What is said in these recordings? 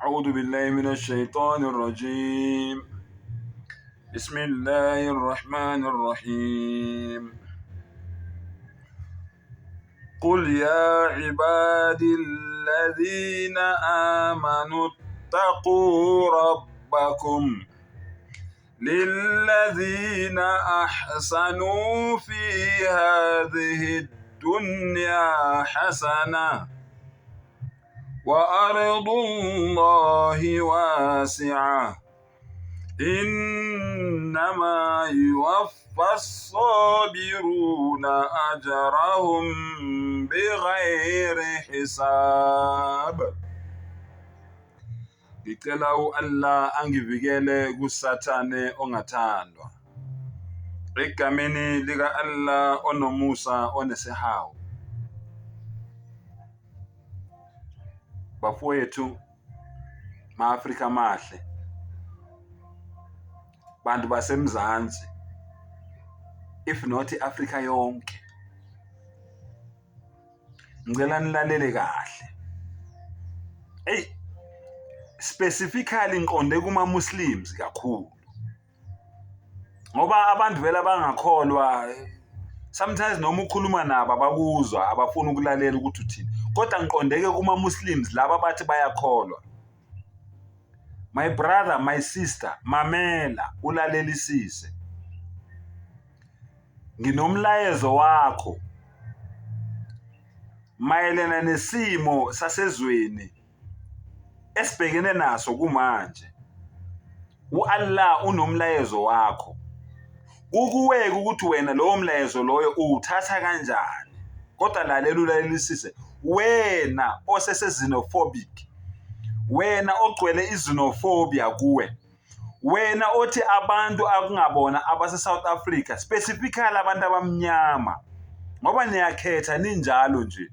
أعوذ بالله من الشيطان الرجيم. بسم الله الرحمن الرحيم. قل يا عبادي الذين آمنوا اتقوا ربكم للذين أحسنوا في هذه الدنيا حسنة وأرض الله واسعة إنما يوفى الصابرون أجرهم بغير حساب. Ngicela u-Allah angivikele kusathane ongathandwa. Egameni lika Allah onomusa onesihawu. Bafowethu ma-Afrika mahle, bantu basemzansi, if not Afrika yonke, ngicela nilalele kahle. Specifically ngiqonde kuma-Muslims kakhulu, ngoba abantu vele abangakholwa sometimes noma ukhuluma nabo abakuzwa, abafuna ukulalela ukuthi uthini, kodwa ngiqondeke kuma-Muslims laba bathi bayakholwa. My brother, my sister, mamela ulalelisise. Nginomlayezo wakho mayelana nesimo sasezweni esibhekene naso kumanje. U-Allah unomlayezo wakho. Kukuweka ukuthi wena lowo mlayezo loyo uthatha kanjani. Kodwa lalela ulalelisise. Wena osese-xenophobic, wena ogcwele i-xenophobia kuwe, wena othi abantu akungabona abase-South Africa, specifically abantu abamnyama, ngoba niyakhetha ninjalo nje.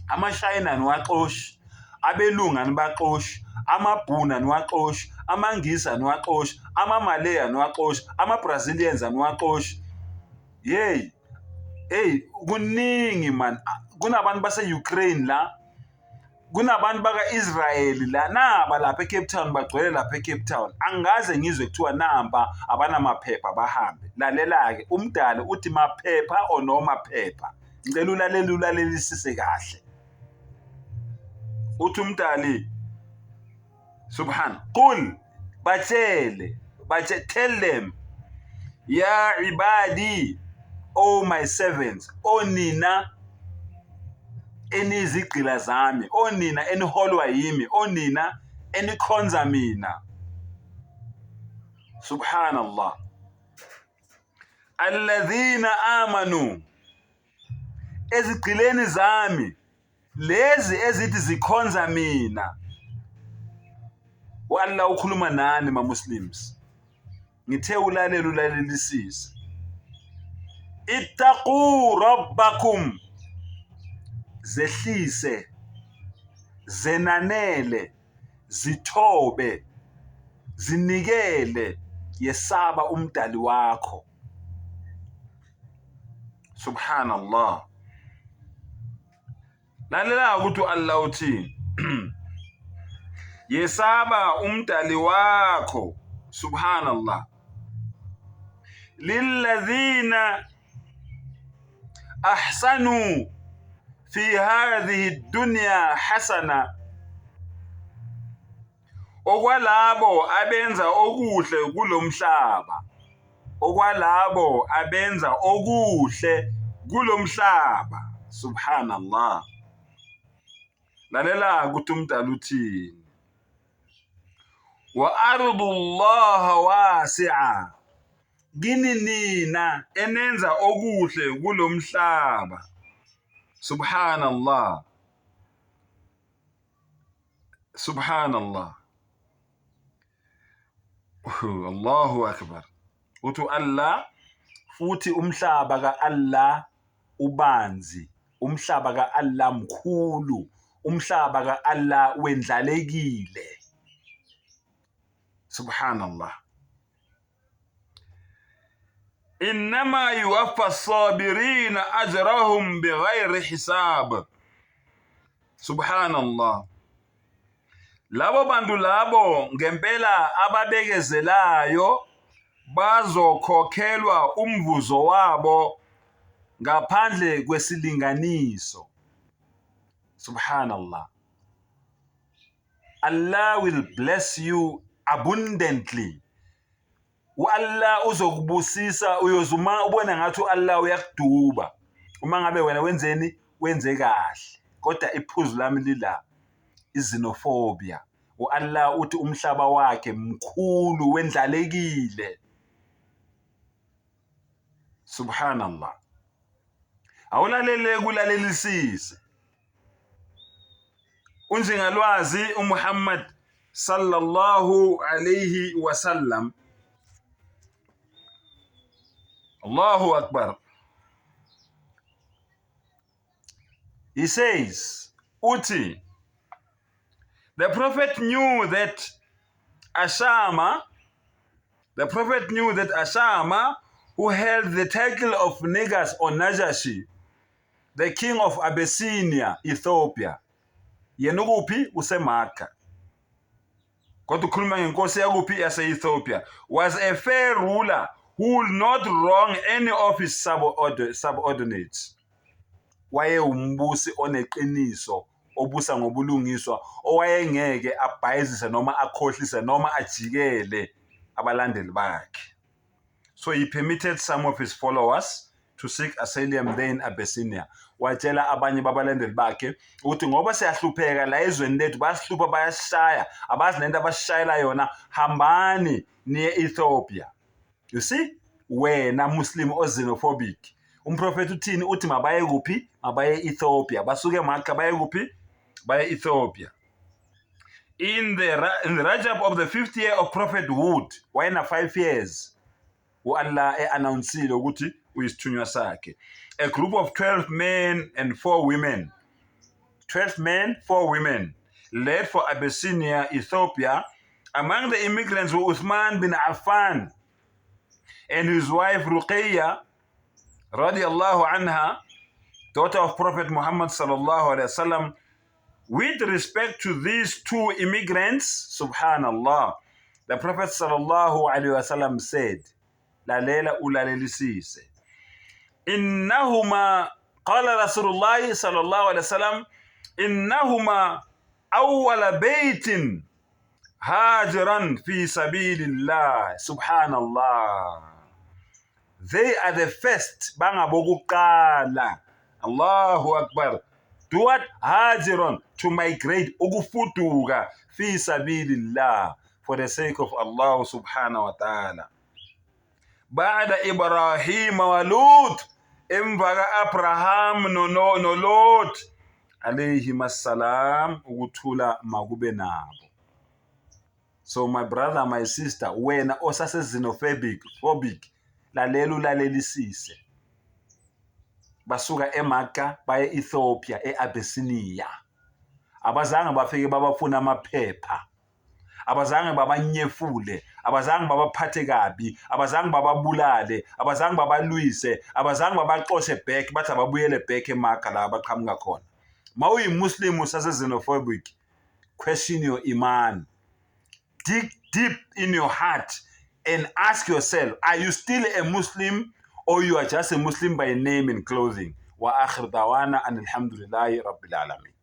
AmaShayina niwaxoshi, abelunga nibaxoshi, amabhuna niwaxoshi, amangisa niwaxoshi, amaMalaya niwaxoshi, ama-Brazilians niwaxoshi. Kuningi man. Kunabantu base-Ukraine la, kunabantu baka-Israel la, naba lapha eCape Town, bagcwele lapha eCape Town. Angaze ngizwe kuthiwa namba abanamaphepha bahambe. Lalela-ke, umdali uthi maphepha or no maphepha. Ngicela ulalelisise kahle. Uthi umdali, subhan, qul, tell them, ya ibadi, oh my servants, oh nina enizigqila zami, oh nina eniholwa yimi, oh nina enikhonza mina. Subhanallah. Alladhina amanu, ezigqileni zami, lezi ezithi zikhonza mina. U-Allah ukhuluma nani ma-Muslims? Ngithe ulalelisise. Ittaqu rabbakum, zehlise, zenanele, zithobe, zinikele, yesaba umdali wakho. Subhanallah. Lalela ukuthi u-Allah uthini. Yesaba umdali wakho. Subhanallah. Lilladhina ahsanu fi hadhihi dunya hasana, okwalabo abenza okuhle kulomhlaba, okwalabo abenza okuhle kulomhlaba. Subhanallah. Lalela ukuthi umdali uthini. Wa ardullaha wasi'a, kini nina enenza okuhle kulomhlaba. Subhanallah. Subhanallah. Allahu akbar. Uthi Allah, futhi umhlaba ka-Allah ubanzi, umhlaba ka-Allah mkhulu, umhlaba ka-Allah wendlalekile. Subhanallah. Innama yuwaffa as-sabirina ajrahum bighayri hisab. Subhanallah. labo bantu labo ngempela ababekezelayo bazokhokhelwa umvuzo wabo ngaphandle kwesilinganiso. Subhanallah. Allah will bless you abundantly. Allah uzokubusisa, uyozuma ubona ngathi Allah uyakuduba. Uma ngabe wena wenzeni? Wenze kahle. Kodwa iphuzu lami lila izinophobia. Allah uthi umhlaba wakhe mkhulu wendlalekile. Subhanallah. Awulalele kulalelisise. Unjingalwazi uMuhammad sallallahu alayhi wa sallam. Allahu Akbar. He says, Uti, the Prophet knew that Ashama, who held the title of Negus or Najashi, the king of Abyssinia, Ethiopia, yenukuphi useMakha, kodwa ukhuluma ngenkosi yakuphi yase-Ethiopia, was a fair ruler who would not wrong any of his subordinates. Waye umbusi oneqiniso, obusa ngobulungiswa, owayengeke abhayizise noma akhohlise noma ajikele abalandeli bakhe. So he permitted some of his followers to seek asylum there in Abyssinia. Watshela abanye babalandeli bakhe ukuthi ngoba siyahlupheka la ezweni lethu, basihlupha bayashaya, abazi lento abashayela yona, hambani niye Ethiopia. You see, wena Muslim xenophobic, umprofeti uthini? Uthi mabaye kuphi? Mabaye Ethiopia. Basuke eMakha baye kuphi? Baye Ethiopia. In the Rajab of the 5th year of prophethood, wayena 5 years, Allah announced ukuthi uyisithunywa sakhe. A group of 12 men and 4 women, 12 men, 4 women, led for Abyssinia, Ethiopia. Among the immigrants were Uthman bin Affan and his wife Ruqayya radiyallahu anha, daughter of Prophet Muhammad sallallahu alaihi wasallam. With respect to these 2 immigrants, subhanallah, the Prophet sallallahu alaihi wasallam said, lalela ulalelisise, innahuma, qala Rasulullah sallallahu alaihi wasallam, innahuma awwala baytin hajiran fi sabilillah. Subhanallah. They are the first bangabokuqala. Allahu Akbar. Do what? Hajiran, to migrate, ukufuduka fi sabilillah, for the sake of Allah subhanahu wa ta'ala. Ba'da Ibrahim wa Lut, emvaga Abraham no Lot, alayhim assalam, ukuthula makube nabo. So my brother, my sister, wena osase xenophobic, lalela ulalelisise. Basuka eMakha baye Ethiopia, e-Abyssinia. Abazange bafike babafuna amaphepha, abazange babanyefule, abazange babaphathe kabi, abazange bababulale, abazange babalwise, abazange babaxoshe back bathi ababuyele back eMakha la baqhamuka khona. Mawuyi Muslim usase xenophobic, question your iman. Dig deep in your heart and ask yourself, are you still a Muslim, or you are just a Muslim by name and clothing? Wa akhir dawana and alhamdulillahi rabbil alamin.